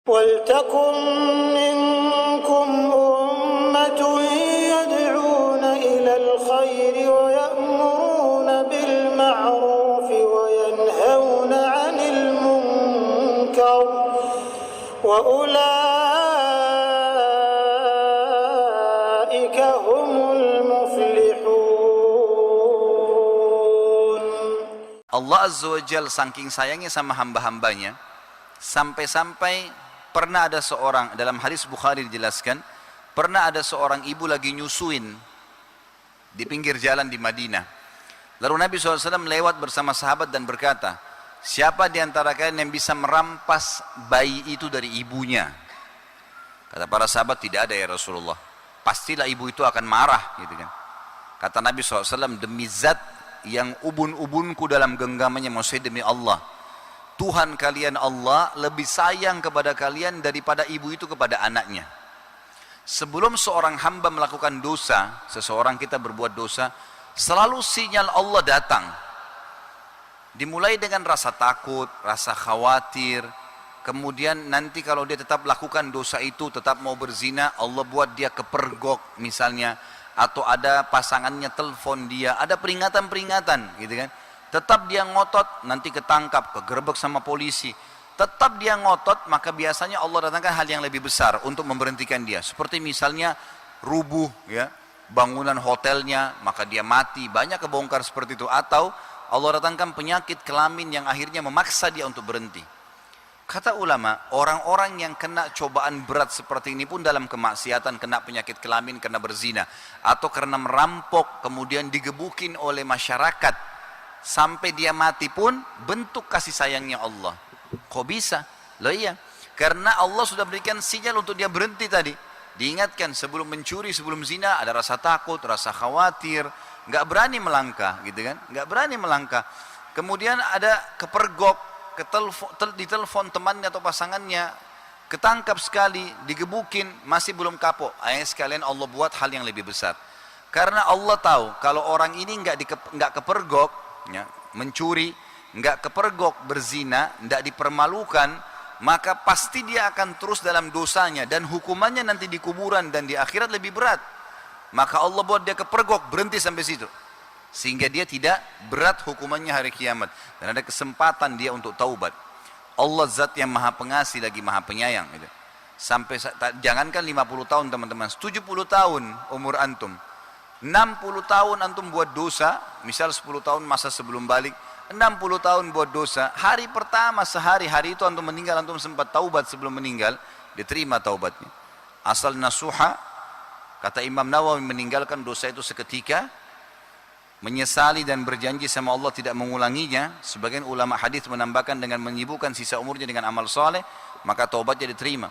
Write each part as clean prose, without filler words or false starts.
وَلْتَكُنْ مِنْكُمْ أُمَّةٌ يَدْعُونَ إِلَى الْخَيْرِ وَيَأْمُرُونَ بِالْمَعْرُوفِ وَيَنْهَوْنَ عَنِ الْمُنْكَرِ وَأُولَئِكَ هُمُ الْمُفْلِحُونَ. Allah Azza wa Jalla saking sayangnya sama hamba-hambanya, sampai-sampai pernah ada seorang, dalam hadis Bukhari dijelaskan, pernah ada seorang ibu lagi nyusuin di pinggir jalan di Madinah. Lalu Nabi SAW lewat bersama sahabat dan berkata, siapa di antara kalian yang bisa merampas bayi itu dari ibunya? Kata para sahabat, tidak ada ya Rasulullah. Pastilah ibu itu akan marah, gitu kan. Kata Nabi SAW, demi zat yang ubun-ubunku dalam genggamannya, maksudnya demi Allah, Tuhan kalian Allah lebih sayang kepada kalian daripada ibu itu kepada anaknya. Sebelum seorang hamba melakukan dosa, seseorang kita berbuat dosa, selalu sinyal Allah datang. Dimulai dengan rasa takut, rasa khawatir, kemudian nanti kalau dia tetap lakukan dosa itu, tetap mau berzina, Allah buat dia kepergok misalnya, atau ada pasangannya telepon dia, ada peringatan-peringatan gitu kan. Tetap dia ngotot, nanti ketangkap, kegerebek sama polisi. Tetap dia ngotot, maka biasanya Allah datangkan hal yang lebih besar untuk memberhentikan dia. Seperti misalnya rubuh ya, bangunan hotelnya, maka dia mati, banyak kebongkar seperti itu. Atau Allah datangkan penyakit kelamin yang akhirnya memaksa dia untuk berhenti. Kata ulama, orang-orang yang kena cobaan berat seperti ini pun dalam kemaksiatan, kena penyakit kelamin, kena berzina, atau karena merampok, kemudian digebukin oleh masyarakat, sampai dia mati pun bentuk kasih sayangnya Allah. Kok bisa? Loh iya, karena Allah sudah berikan sinyal untuk dia berhenti tadi. Diingatkan sebelum mencuri, sebelum zina ada rasa takut, rasa khawatir, nggak berani melangkah, gitu kan? Nggak berani melangkah. Kemudian ada kepergok, ditelepon temannya atau pasangannya, ketangkap sekali, digebukin, masih belum kapok. Akhirnya sekalian Allah buat hal yang lebih besar. Karena Allah tahu kalau orang ini nggak kepergok, ya, mencuri, nggak kepergok, berzina, nggak dipermalukan, maka pasti dia akan terus dalam dosanya dan hukumannya nanti di kuburan dan di akhirat lebih berat. Maka Allah buat dia kepergok, berhenti sampai situ, sehingga dia tidak berat hukumannya hari kiamat dan ada kesempatan dia untuk taubat. Allah zat yang maha pengasih lagi maha penyayang gitu. Sampai jangankan 50 tahun teman-teman, 70 tahun umur antum, 60 tahun antum buat dosa, misal 10 tahun masa sebelum balik, 60 tahun buat dosa, hari pertama sehari, hari itu antum meninggal, antum sempat taubat sebelum meninggal, diterima taubatnya. Asal nasuha, kata Imam Nawawi, meninggalkan dosa itu seketika, menyesali dan berjanji sama Allah tidak mengulanginya. Sebagian ulama hadis menambahkan dengan menyibukkan sisa umurnya dengan amal soleh, maka taubatnya diterima.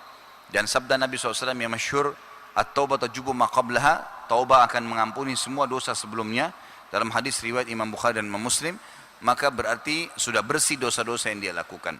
Dan sabda Nabi SAW yang masyhur, at-taubat tajubu ma qablaha, taubat akan mengampuni semua dosa sebelumnya, dalam hadis riwayat Imam Bukhari dan Imam Muslim. Maka berarti sudah bersih dosa-dosa yang dia lakukan.